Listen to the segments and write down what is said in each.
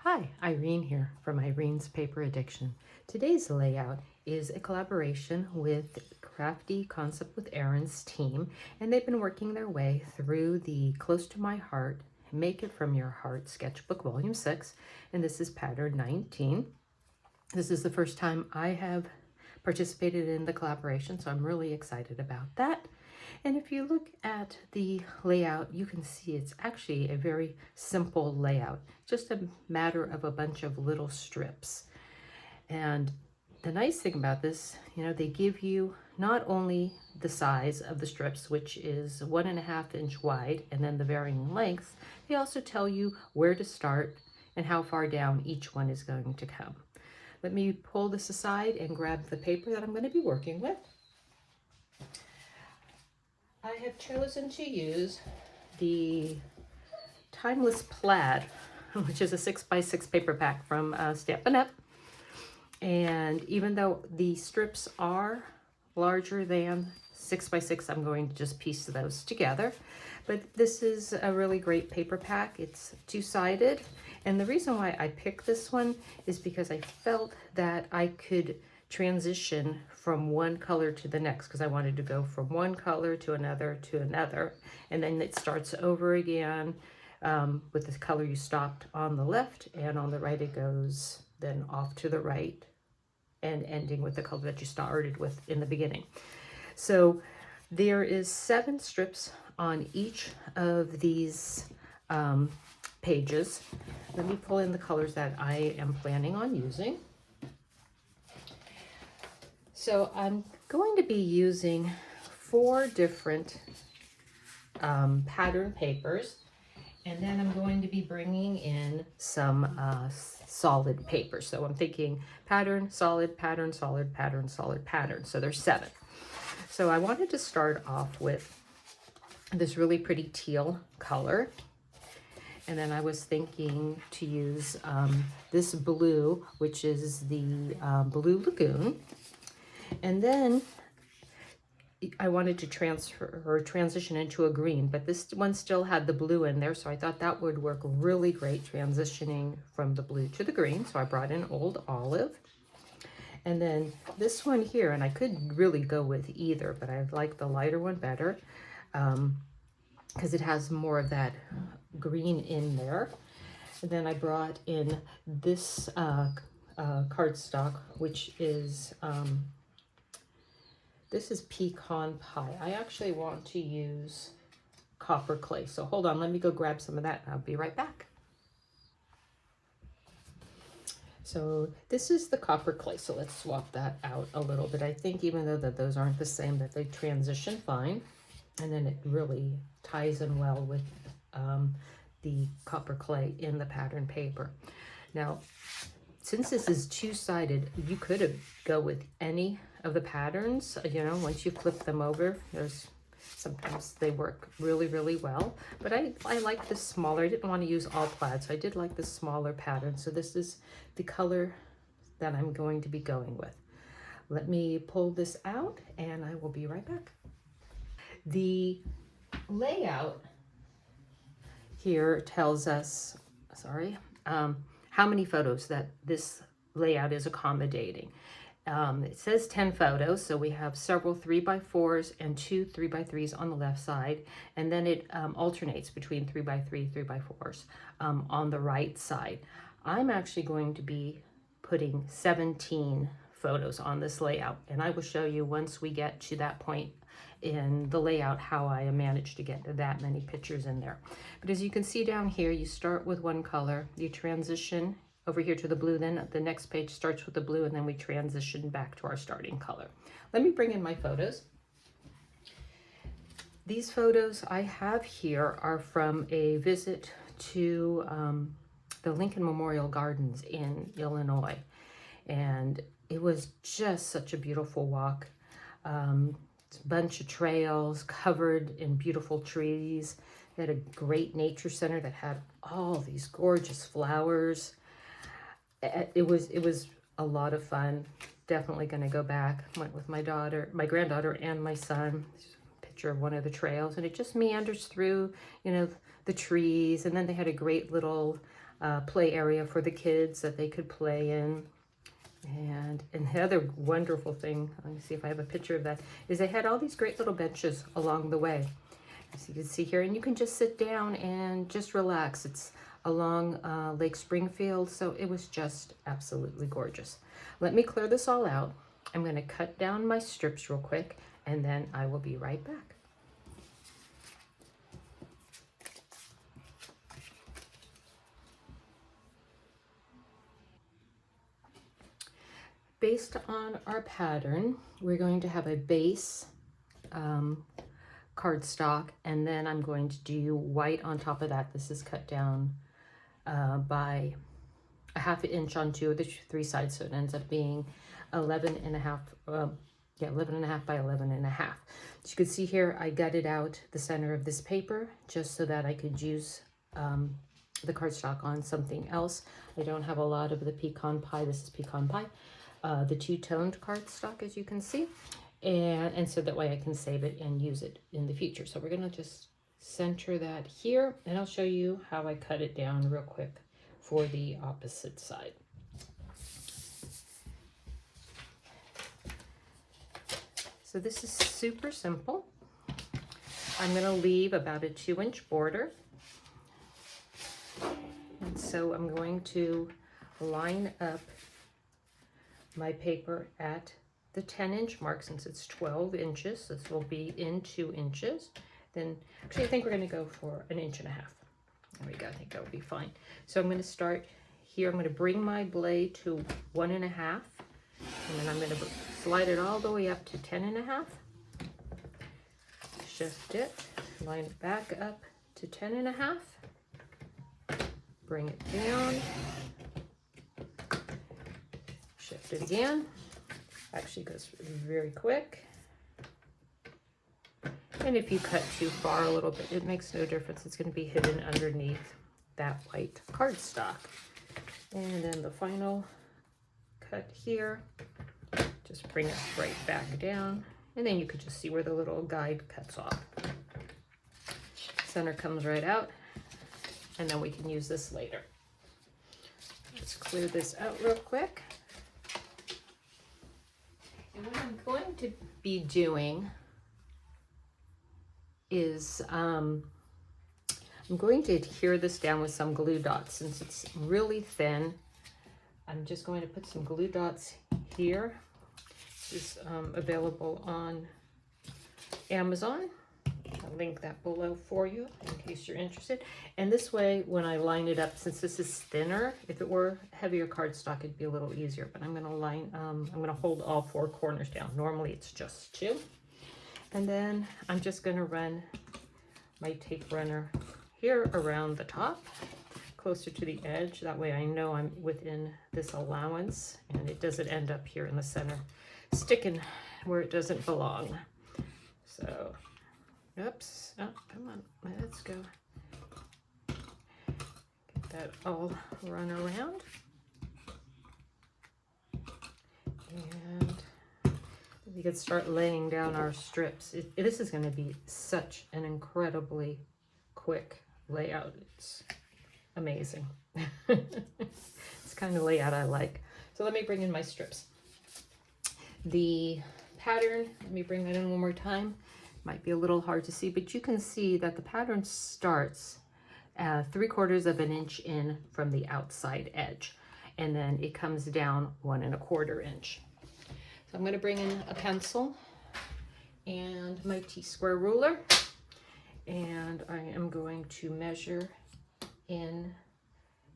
Hi, Irene here from Irene's Paper Addiction. Today's layout is a collaboration with Crafty Concept with Erin's team, and they've been working their way through the Close to My Heart, Make It From Your Heart Sketchbook Volume 6, and this is pattern 19. This is the first time I have participated in the collaboration, so I'm really excited about that. And if you look at the layout, you can see it's actually a very simple layout, just a matter of a bunch of little strips. And the nice thing about this, they give you not only the size of the strips, which is 1.5 inch wide, and then the varying lengths, they also tell you where to start and how far down each one is going to come. Let me pull this aside and grab the paper that I'm going to be working with. I have chosen to use the Timeless Plaid, which is a 6x6 paper pack from Stampin' Blends. And even though the strips are larger than 6x6, I'm going to just piece those together. But this is a really great paper pack. It's two-sided. And the reason why I picked this one is because I felt that I could transition from one color to the next, because I wanted to go from one color to another, and then it starts over again with the color you stopped on the left, and on the right it goes then off to the right and ending with the color that you started with in the beginning. So there is 7 strips on each of these pages. Let me pull in the colors that I am planning on using. So I'm going to be using 4 different pattern papers, and then I'm going to be bringing in some solid paper. So I'm thinking pattern, solid, pattern, solid, pattern, solid, pattern. So there's 7. So I wanted to start off with this really pretty teal color. And then I was thinking to use this blue, which is the Blue Lagoon. And then I wanted to transition into a green, but this one still had the blue in there, so I thought that would work really great transitioning from the blue to the green. So I brought in Old Olive. And then this one here, and I could really go with either, but I like the lighter one better because it has more of that green in there. And then I brought in this cardstock, which is this is Pecan Pie. I actually want to use copper clay. So hold on, let me go grab some of that and I'll be right back. So this is the copper clay. So let's swap that out a little bit. I think even though that those aren't the same, that they transition fine. And then it really ties in well with the copper clay in the pattern paper. Now, since this is two-sided, you could go with any of the patterns, once you flip them over. Sometimes they work really, really well, but I like this smaller. I didn't want to use all plaid, so I did like this smaller pattern. So this is the color that I'm going to be going with. Let me pull this out and I will be right back. The layout here tells us, how many photos that this layout is accommodating. It says 10 photos, so we have several 3x4s and 2 3x3s on the left side, and then it alternates between 3x3, 3x4s on the right side. I'm actually going to be putting 17 photos on this layout, and I will show you once we get to that point in the layout how I managed to get that many pictures in there. But as you can see down here, you start with one color, you transition over here to the blue, then the next page starts with the blue, and then we transition back to our starting color. Let me bring in my photos. These photos I have here are from a visit to the Lincoln Memorial Gardens in Illinois, and it was just such a beautiful walk. Bunch of trails covered in beautiful trees. They had a great nature center that had all these gorgeous flowers. It was a lot of fun. Definitely going to go back. Went with my daughter, my granddaughter, and my son. Picture of one of the trails, and it just meanders through, the trees, and then they had a great little play area for the kids that they could play in. And the other wonderful thing, let me see if I have a picture of that, is they had all these great little benches along the way. As you can see here, and you can just sit down and just relax. It's along Lake Springfield, so it was just absolutely gorgeous. Let me clear this all out. I'm going to cut down my strips real quick, and then I will be right back. Based on our pattern, we're going to have a base cardstock, and then I'm going to do white on top of that. This is cut down by a ½ inch on 2 of the 3 sides, so it ends up being 11.5, 11.5 by 11.5. As you can see here, I gutted out the center of this paper just so that I could use the cardstock on something else. I don't have a lot of the pecan pie. This is pecan pie. The two-toned cardstock, as you can see, and so that way I can save it and use it in the future. So we're gonna just center that here, and I'll show you how I cut it down real quick for the opposite side. So this is super simple. I'm gonna leave about a 2-inch border, and so I'm going to line up my paper at the 10-inch mark. Since it's 12 inches, this will be in 2 inches. Then actually I think we're going to go for 1.5 inches. There we go. I think that will be fine. So I'm going to start here. I'm going to bring my blade to 1.5, and then I'm going to slide it all the way up to 10.5. Shift it, line it back up to 10.5, bring it down, shift it again. Actually goes very quick. And if you cut too far a little bit, it makes no difference. It's going to be hidden underneath that white cardstock. And then the final cut here, just bring it right back down. And then you could just see where the little guide cuts off. Center comes right out, and then we can use this later. Let's clear this out real quick. And what I'm going to be doing is I'm going to adhere this down with some glue dots. Since it's really thin, I'm just going to put some glue dots here. This is available on Amazon. I'll link that below for you in case you're interested. And this way, when I line it up, since this is thinner, if it were heavier cardstock, it'd be a little easier. But I'm gonna hold all 4 corners down. Normally it's just 2. And then I'm just gonna run my tape runner here around the top, closer to the edge. That way I know I'm within this allowance and it doesn't end up here in the center, sticking where it doesn't belong. So, oops, oh, come on, let's go. Get that all run around. And we can start laying down our strips. This is going to be such an incredibly quick layout. It's amazing. It's kind of layout I like. So let me bring in my strips. The pattern, let me bring that in one more time. Might be a little hard to see, but you can see that the pattern starts 3/4 of an inch in from the outside edge, and then it comes down 1¼ inch. So I'm going to bring in a pencil and my T-square ruler, and I am going to measure in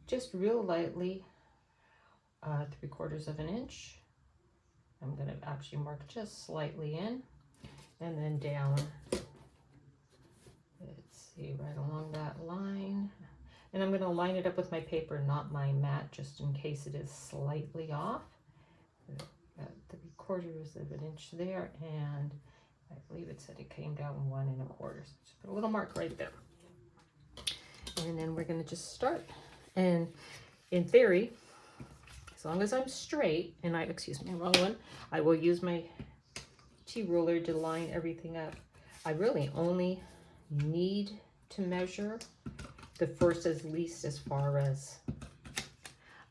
just real lightly 3/4 of an inch. I'm going to actually mark just slightly in, and then down, let's see, right along that line. And I'm going to line it up with my paper, not my mat, just in case it is slightly off. Got 3/4 of an inch there, and I believe it said it came down 1¼ So just put a little mark right there. And then we're going to just start. And in theory, as long as I'm straight, and excuse me, wrong one, I will use my T ruler to line everything up. I really only need to measure. The first is least as far as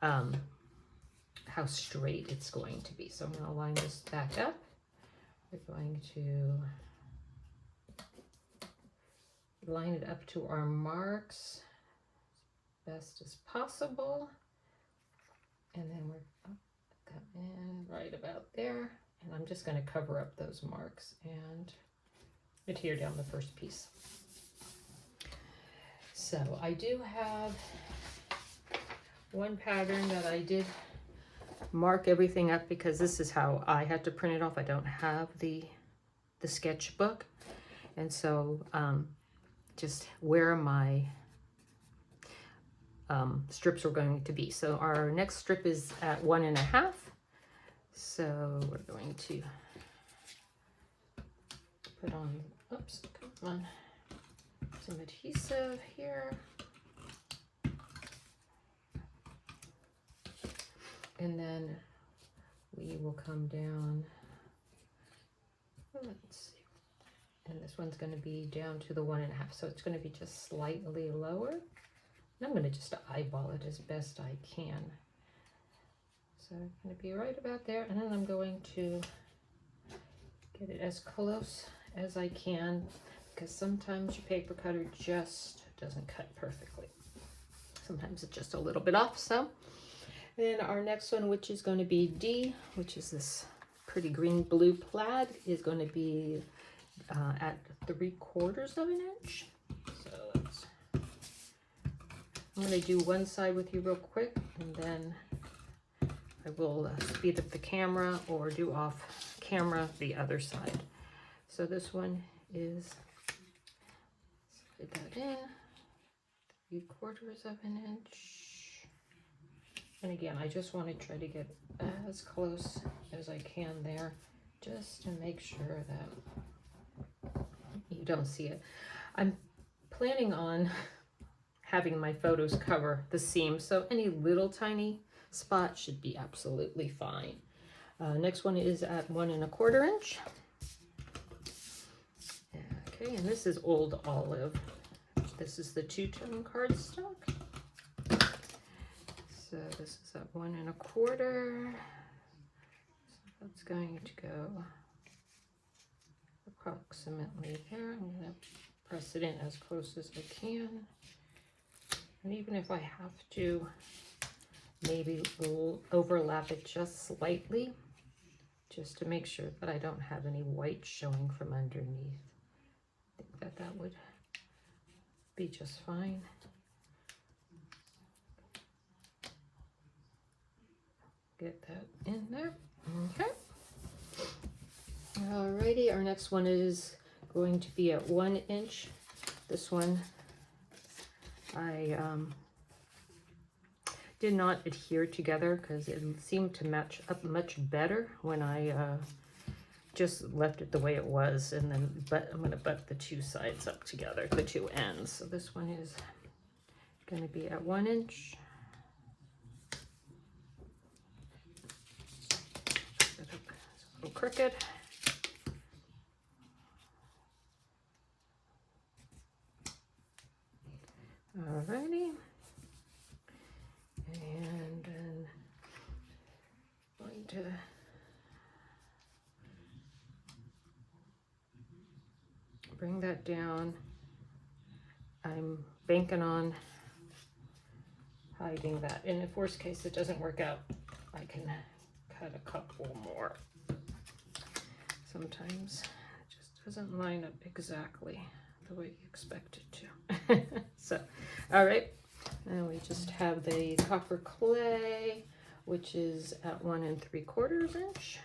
how straight it's going to be. So I'm going to line this back up. We're going to line it up to our marks as best as possible. And then we're come in right about there. And I'm just going to cover up those marks and adhere down the first piece. So I do have one pattern that I did mark everything up because this is how I had to print it off. I don't have the sketchbook. And so just where my strips are going to be. So our next strip is at 1.5. So we're going to put on, oops, come on, some adhesive here. And then we will come down, let's see, and this one's going to be down to the 1.5, so it's going to be just slightly lower. And I'm going to just eyeball it as best I can. So I'm going to be right about there, and then I'm going to get it as close as I can, because sometimes your paper cutter just doesn't cut perfectly. Sometimes it's just a little bit off, so. Then our next one, which is going to be D, which is this pretty green blue plaid, is going to be at 3/4 of an inch. So let's, I'm going to do one side with you real quick, and then I will speed up the camera or do off camera the other side. So this one is, slide that in, 3/4 of an inch. And again, I just want to try to get as close as I can there, just to make sure that you don't see it. I'm planning on having my photos cover the seam, so any little tiny spot should be absolutely fine. Next one is at 1.25 inch. Okay, and this is Old Olive. This is the 2-tone cardstock. So this is at 1.25. So that's going to go approximately there. I'm going to press it in as close as I can. And even if I have to maybe overlap it just slightly, just to make sure that I don't have any white showing from underneath. I think that would be just fine. Get that in there. Okay. Alrighty, our next one is going to be at 1 inch. This one I did not adhere together because it seemed to match up much better when I just left it the way it was, and then I'm going to butt the two sides up together, the two ends. So this one is going to be at 1 inch. A little crooked. Alrighty. And then I'm going to bring that down. I'm banking on hiding that. In the worst case it doesn't work out, I can cut a couple more. Sometimes it just doesn't line up exactly the way you expect it to. So, all right, and we just have the copper clay, which is at 1 3/4 inch.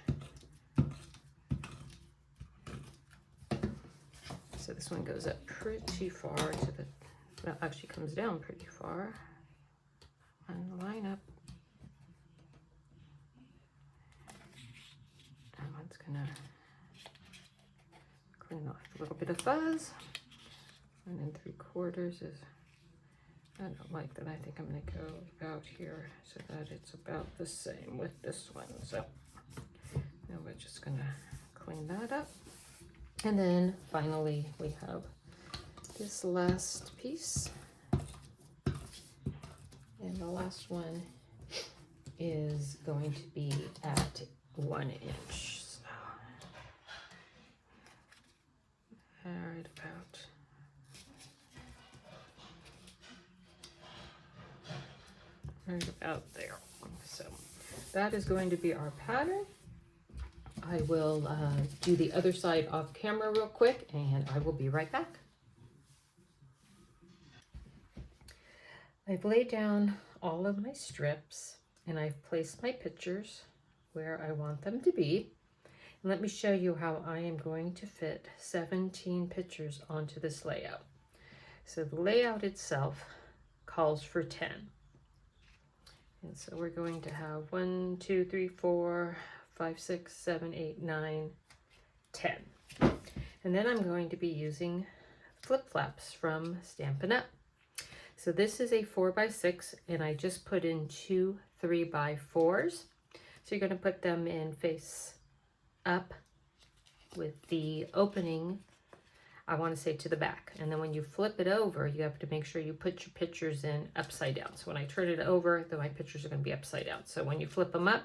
So this one goes up pretty far to the, well, actually comes down pretty far. And line up. That one's gonna clean off a little bit of fuzz. 1 3/4 is, I don't like that. I think I'm gonna go about here so that it's about the same with this one. So now we're just gonna clean that up. And then finally we have this last piece. And the last one is going to be at 1 inch. So, right about there. So that is going to be our pattern. I will do the other side off camera real quick, and I will be right back. I've laid down all of my strips and I've placed my pictures where I want them to be. And let me show you how I am going to fit 17 pictures onto this layout. So the layout itself calls for 10. And so we're going to have 1, 2, 3, 4, 5, 6, 7, 8, 9, 10. And then I'm going to be using flip flaps from Stampin' Up. So this is a 4x6, and I just put in 2 3x4s. So you're going to put them in face up with the opening, I want to say, to the back. And then when you flip it over, you have to make sure you put your pictures in upside down. So when I turn it over, then my pictures are going to be upside down. So when you flip them up,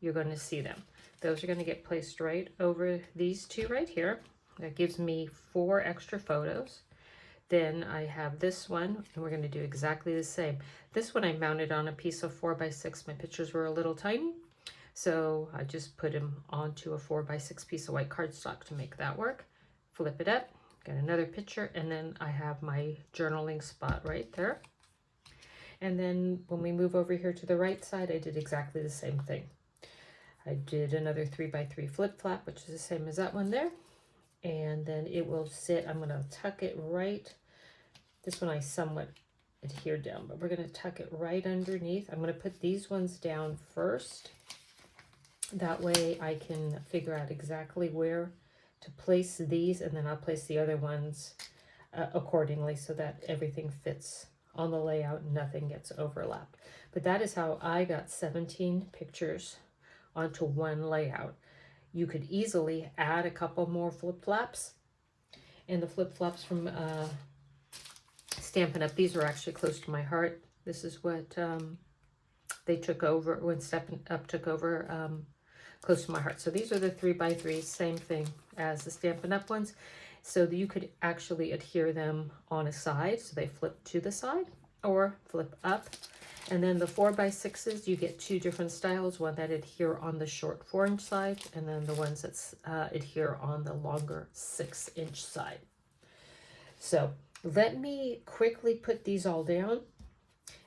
you're going to see them. Those are going to get placed right over these two right here. That gives me 4 extra photos. Then I have this one, and we're going to do exactly the same. This one I mounted on a piece of 4x6. My pictures were a little tiny, so I just put them onto a 4x6 piece of white cardstock to make that work. Flip it up, get another picture, and then I have my journaling spot right there. And then when we move over here to the right side, I did exactly the same thing. I did another 3x3 flip flap, which is the same as that one there. And then it will sit, I'm going to tuck it right. This one I somewhat adhered down, but we're going to tuck it right underneath. I'm going to put these ones down first. That way I can figure out exactly where to place these, and then I'll place the other ones accordingly so that everything fits on the layout and nothing gets overlapped. But that is how I got 17 pictures onto one layout. You could easily add a couple more flip flaps, and the flip flaps from Stampin' Up, these are actually close to my heart. This is what they took over when Stampin' Up took over, close to my heart. So these are the 3x3s, same thing as the Stampin' Up ones. So you could actually adhere them on a side, so they flip to the side or flip up. And then the 4x6s, you get 2 different styles, one that adhere on the short 4-inch side, and then the ones that adhere on the longer 6-inch side. So let me quickly put these all down.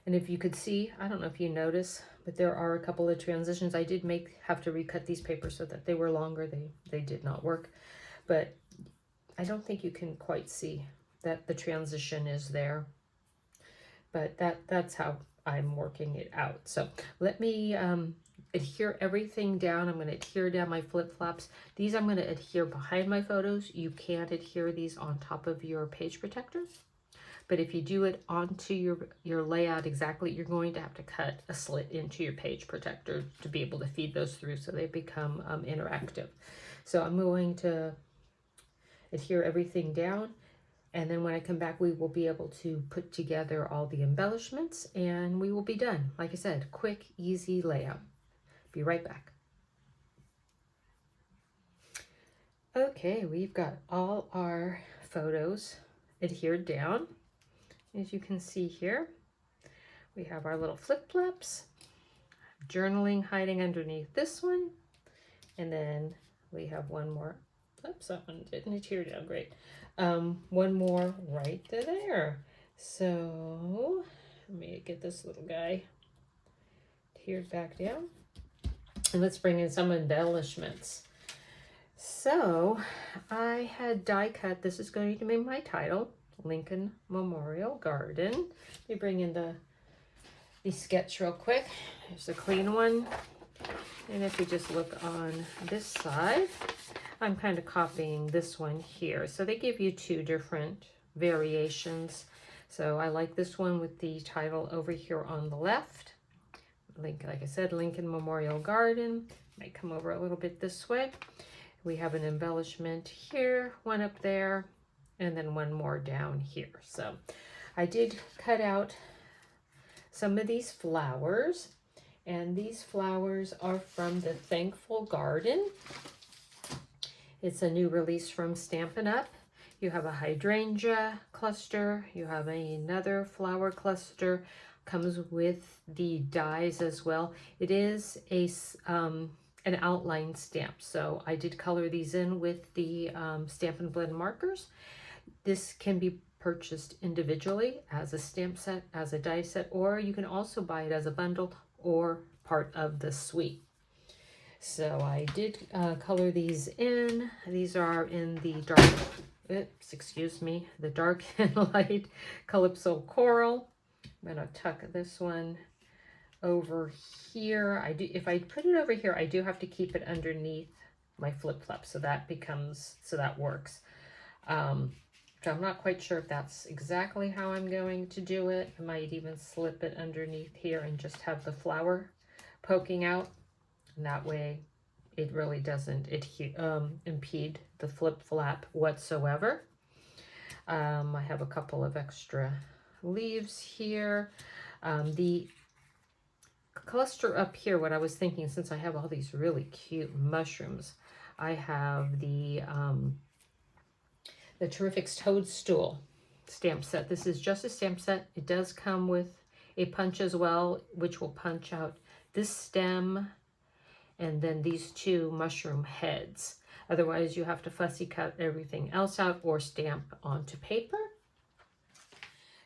And if you could see, I don't know if you notice, but there are a couple of transitions. I did have to recut these papers so that they were longer. They did not work. But I don't think you can quite see that the transition is there. But that's how I'm working it out. So let me adhere everything down. I'm going to adhere down my flip flops. These I'm going to adhere behind my photos. You can't adhere these on top of your page protector. But if you do it onto your layout exactly, you're going to have to cut a slit into your page protector to be able to feed those through so they become interactive. So I'm going to adhere everything down. And then when I come back, we will be able to put together all the embellishments and we will be done. Like I said, quick, easy layout. Be right back. Okay, we've got all our photos adhered down. As you can see here, we have our little flip flaps, journaling hiding underneath this one. And then we have one more. Oops, that one didn't adhere down. Great. One more right there. So let me get this little guy adhered back down. And let's bring in some embellishments. So I had die cut. This is going to be my title, Lincoln Memorial Garden. Let me bring in the sketch real quick. Here's a clean one. And if you just look on this side, I'm kind of copying this one here. So they give you 2 different variations. So I like this one with the title over here on the left. Like I said, Lincoln Memorial Garden. Might come over a little bit this way. We have an embellishment here, one up there, and then one more down here. So I did cut out some of these flowers, and these flowers are from the Thankful Garden. It's a new release from Stampin' Up. You have a hydrangea cluster, you have another flower cluster, comes with the dies as well. It is a an outline stamp, so I did color these in with the Stampin' Blend markers. This can be purchased individually as a stamp set, as a die set, or you can also buy it as a bundle or part of the suite. So I did color these in. These are in the dark, excuse me, the dark and light Calypso Coral. I'm gonna tuck this one over here. If I put it over here, I do have to keep it underneath my flip flop, so that works. So I'm not quite sure if that's exactly how I'm going to do it. I might even slip it underneath here and just have the flower poking out. And that way it really doesn't impede the flip flap whatsoever. I have a couple of extra leaves here. The cluster up here, what I was thinking, since I have all these really cute mushrooms, I have the terrific Toadstool stamp set. This is just a stamp set. It does come with a punch as well, which will punch out this stem and then these two mushroom heads. Otherwise, you have to fussy cut everything else out or stamp onto paper.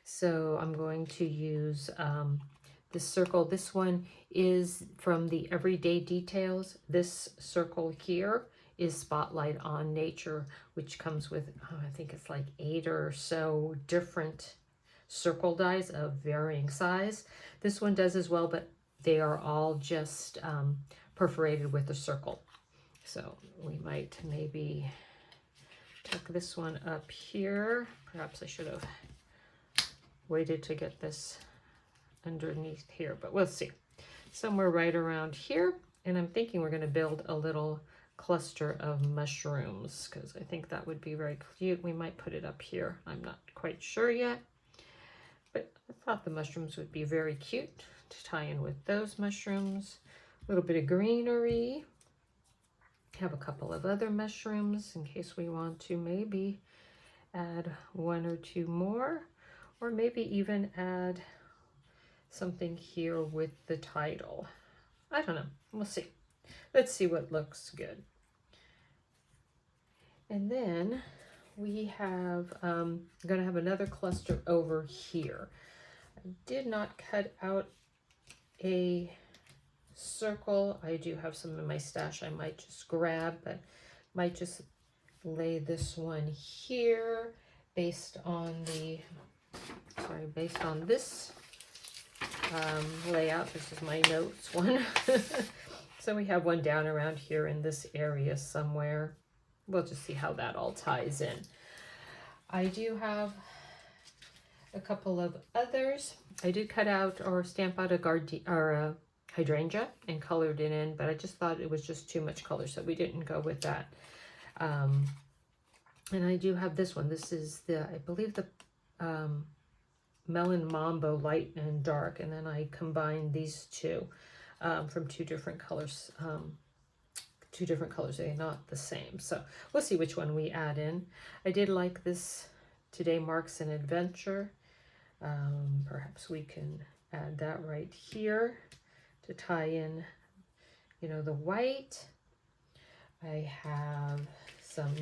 So I'm going to use this circle. This one is from the Everyday Details. This circle here is Spotlight on Nature, which comes with, I think it's like 8 or so different circle dies of varying size. This one does as well, but they are all just perforated with a circle. So we might maybe tuck this one up here. Perhaps I should have waited to get this underneath here, but we'll see. Somewhere right around here. And I'm thinking we're going to build a little cluster of mushrooms because I think that would be very cute. We might put it up here. I'm not quite sure yet, but I thought the mushrooms would be very cute to tie in with those mushrooms. A little bit of greenery. Have a couple of other mushrooms in case we want to maybe add 1 or 2 more, or maybe even add something here with the title. I don't know. We'll see. Let's see what looks good. And then we have, I'm going to have another cluster over here. I did not cut out a circle. I do have some in my stash I might just grab, but might just lay this one here based on the, based on this layout. This is my notes one. So we have one down around here in this area somewhere. We'll just see how that all ties in. I do have a couple of others. I did cut out or stamp out a hydrangea and colored it in, but I just thought it was just too much color, so we didn't go with that. And I do have this one. This is the, I believe the Melon Mambo light and dark, and then I combined these two from two different colors. They're not the same, so we'll see which one we add in. I did like this Today Marks an Adventure. Perhaps we can add that right here to tie in, you know, the white. I have some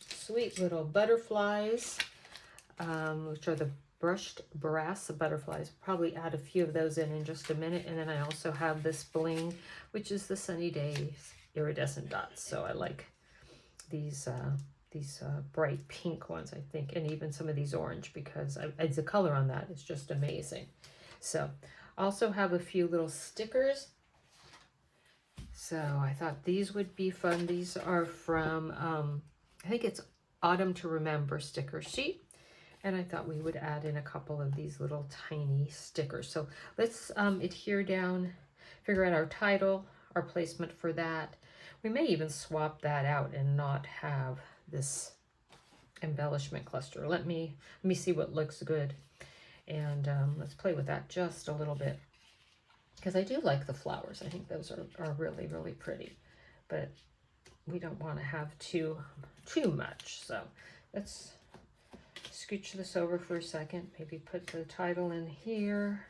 sweet little butterflies, which are the brushed brass butterflies. Probably add a few of those in just a minute. And then I also have this bling, which is the Sunny Days iridescent dots. So I like these bright pink ones, I think, and even some of these orange, because the color on that is just amazing. So also have a few little stickers. So I thought these would be fun. These are from, I think it's Autumn to Remember sticker sheet. And I thought we would add in a couple of these little tiny stickers. So let's adhere down, figure out our title, our placement for that. We may even swap that out and not have this embellishment cluster. Let me see what looks good, and let's play with that just a little bit, because I do like the flowers. I think those are really, really pretty, but we don't want to have too much. So let's scooch this over for a second, maybe put the title in here,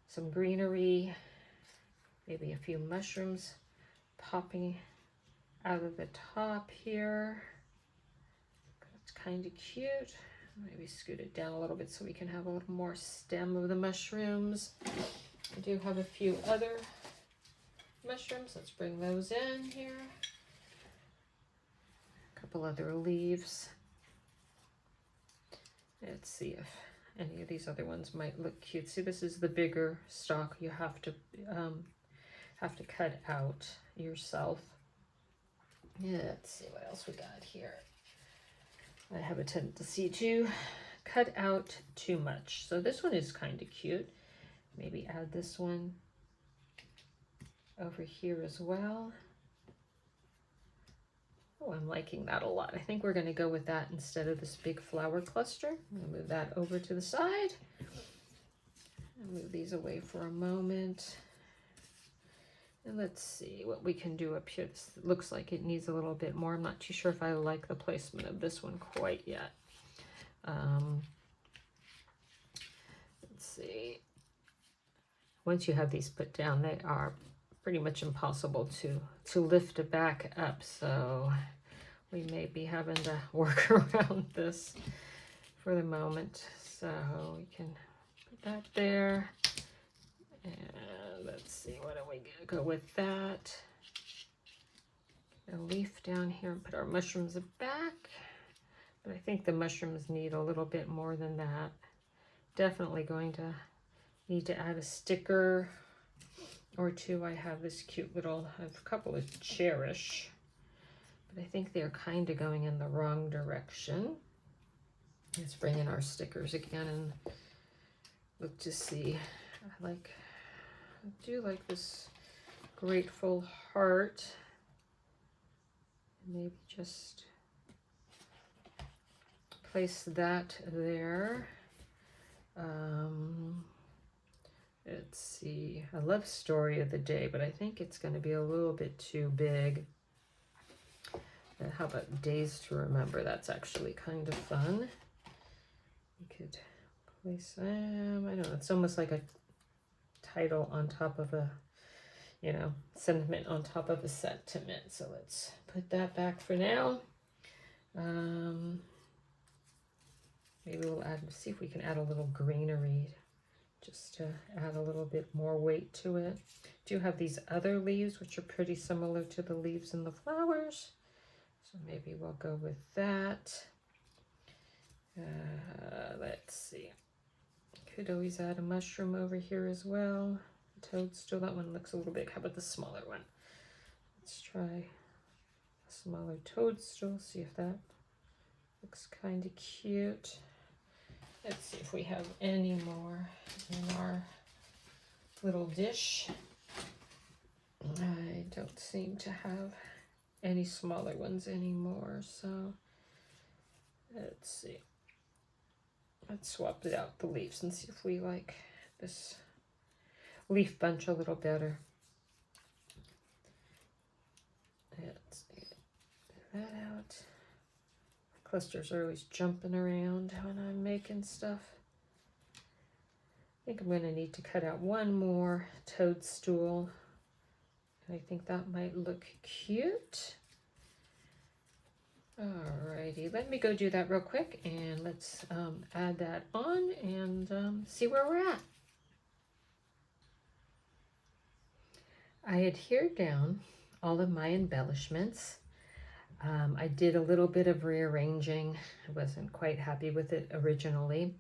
some greenery, maybe a few mushrooms popping out of the top here. It's kind of cute. Maybe scoot it down a little bit so we can have a little more stem of the mushrooms. I do have a few other mushrooms. Let's bring those in here. A couple other leaves. Let's see if any of these other ones might look cute. See, this is the bigger stalk. You have to cut out yourself. Yeah, let's see what else we got here. I have a tendency to cut out too much. So this one is kind of cute. Maybe add this one over here as well. Oh, I'm liking that a lot. I think we're going to go with that instead of this big flower cluster. I'm going to move that over to the side. I'll move these away for a moment. And let's see what we can do up here. This looks like it needs a little bit more. I'm not too sure if I like the placement of this one quite yet. Let's see. Once you have these put down, they are pretty much impossible to lift it back up. So we may be having to work around this for the moment. So we can put that there. And let's see, what do we go with that? A leaf down here and put our mushrooms back. But I think the mushrooms need a little bit more than that. Definitely going to need to add a sticker or two. I have this cute little, I have a couple of Cherish, but I think they're kind of going in the wrong direction. Let's bring in our stickers again and look to see. I do like this grateful heart. Maybe just place that there. Let's see. I love Story of the Day, but I think it's going to be a little bit too big. How about Days to Remember? That's actually kind of fun. You could place, I don't know, it's almost like a title on top of a, you know, sentiment on top of a sentiment. So let's put that back for now. Maybe we'll see if we can add a little greenery just to add a little bit more weight to it. Do have these other leaves which are pretty similar to the leaves in the flowers, so maybe we'll go with that. Let's see, could always add a mushroom over here as well. Toadstool, that one looks a little big. How about the smaller one? Let's try a smaller toadstool, see if that looks kind of cute. Let's see if we have any more in our little dish. I don't seem to have any smaller ones anymore, so let's see. Let's swap it out, the leaves, and see if we like this leaf bunch a little better. Let's get that out. Clusters are always jumping around when I'm making stuff. I think I'm going to need to cut out one more toadstool. I think that might look cute. Alrighty, let me go do that real quick, and let's add that on and see where we're at. I adhered down all of my embellishments. I did a little bit of rearranging. I wasn't quite happy with it originally.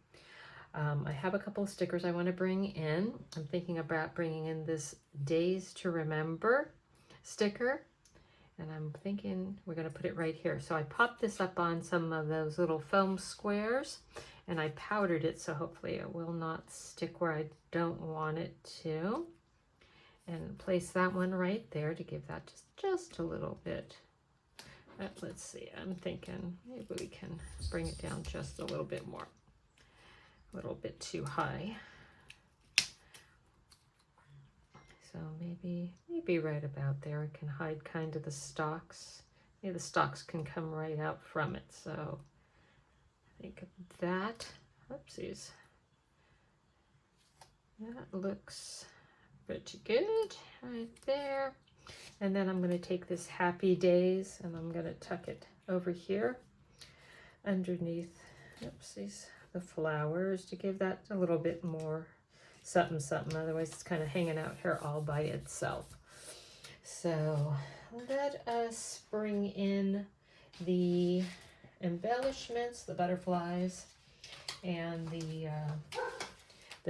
I have a couple of stickers I want to bring in. I'm thinking about bringing in this Days to Remember sticker, and I'm thinking we're going to put it right here. So I popped this up on some of those little foam squares, and I powdered it, so hopefully it will not stick where I don't want it to. And place that one right there to give that just a little bit let's see, I'm thinking maybe we can bring it down just a little bit more. A little bit too high. So maybe right about there. I can hide kind of the stalks. Yeah, the stalks can come right out from it. So I think that, oopsies. That looks pretty good right there. And then I'm going to take this Happy Days and I'm going to tuck it over here underneath, oopsies, the flowers to give that a little bit more something something. Otherwise it's kind of hanging out here all by itself. So let us bring in the embellishments, the butterflies, and the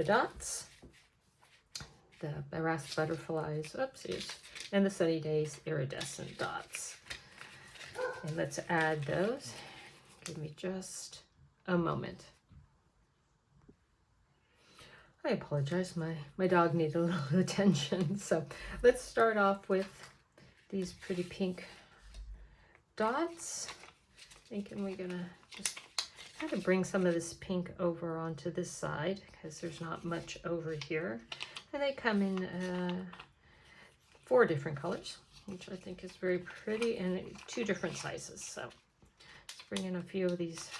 dots, the harassed butterflies, oopsies, and the Sunny Days iridescent dots. And let's add those. Give me just a moment. I apologize, my dog needed a little attention. So let's start off with these pretty pink dots. Thinking we're gonna just kind of bring some of this pink over onto this side because there's not much over here. And they come in 4 different colors, which I think is very pretty, and 2 different sizes. So let's bring in a few of these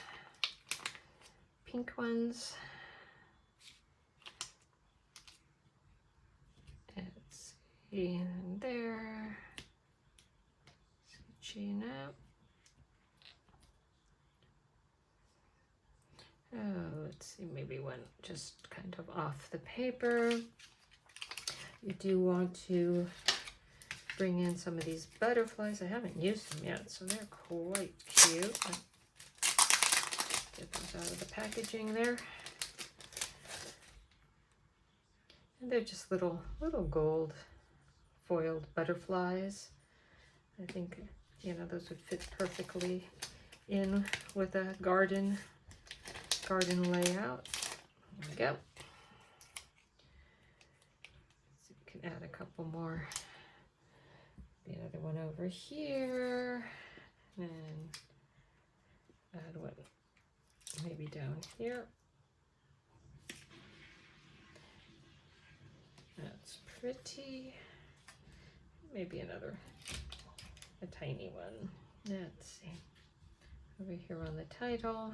pink ones. Let's see, in there, sketching out. Oh, let's see, maybe one just kind of off the paper. You do want to bring in some of these butterflies. I haven't used them yet, so they're quite cute. Get those out of the packaging there. And they're just little gold foiled butterflies. I think, you know, those would fit perfectly in with a garden layout. There we go. So we can add a couple more. The other one over here, and add one maybe down here. That's pretty. Maybe a tiny one. Let's see. Over here on the title.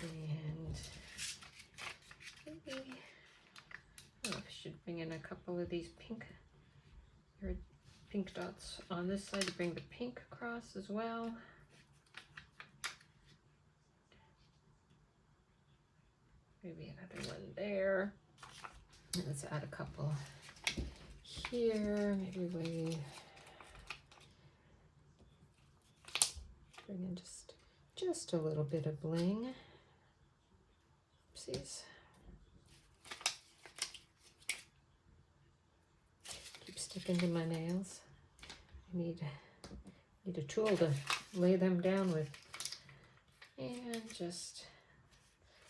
And maybe, I should bring in a couple of these pink dots on this side to bring the pink across as well. Maybe another one there. Let's add a couple here. Maybe we bring in just a little bit of bling. Oopsies. Keep sticking to my nails. I need a tool to lay them down with. And just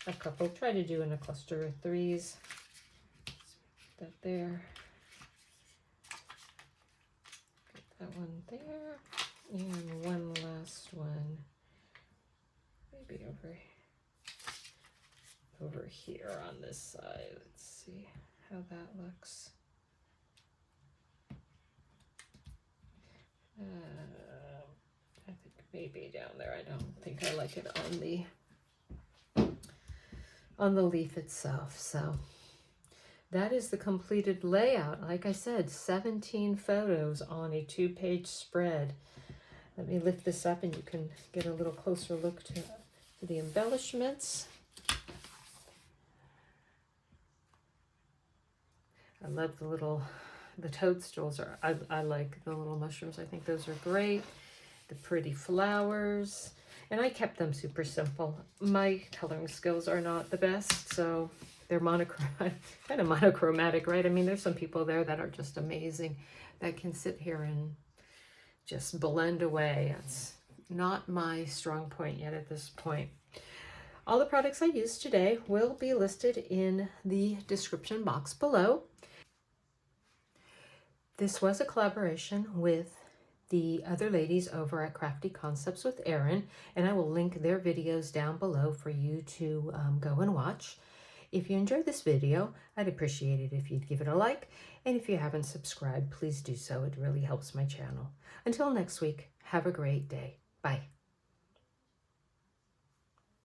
a couple. Try to do in a cluster of 3s. That there. Get that one there. And one last one. Maybe over here on this side. Let's see how that looks. I think maybe down there. I don't think I like it on the leaf itself. So that is the completed layout. Like I said, 17 photos on a 2-page spread. Let me lift this up and you can get a little closer look to the embellishments. I love the toadstools. I like the little mushrooms. I think those are great. The pretty flowers. And I kept them super simple. My coloring skills are not the best, so they're kind of monochromatic, right? I mean, there's some people there that are just amazing that can sit here and just blend away. It's not my strong point yet at this point. All the products I used today will be listed in the description box below. This was a collaboration with the other ladies over at Crafty Concepts with Erin, and I will link their videos down below for you to go and watch. If you enjoyed this video, I'd appreciate it if you'd give it a like, and if you haven't subscribed, please do so. It really helps my channel. Until next week, have a great day. Bye.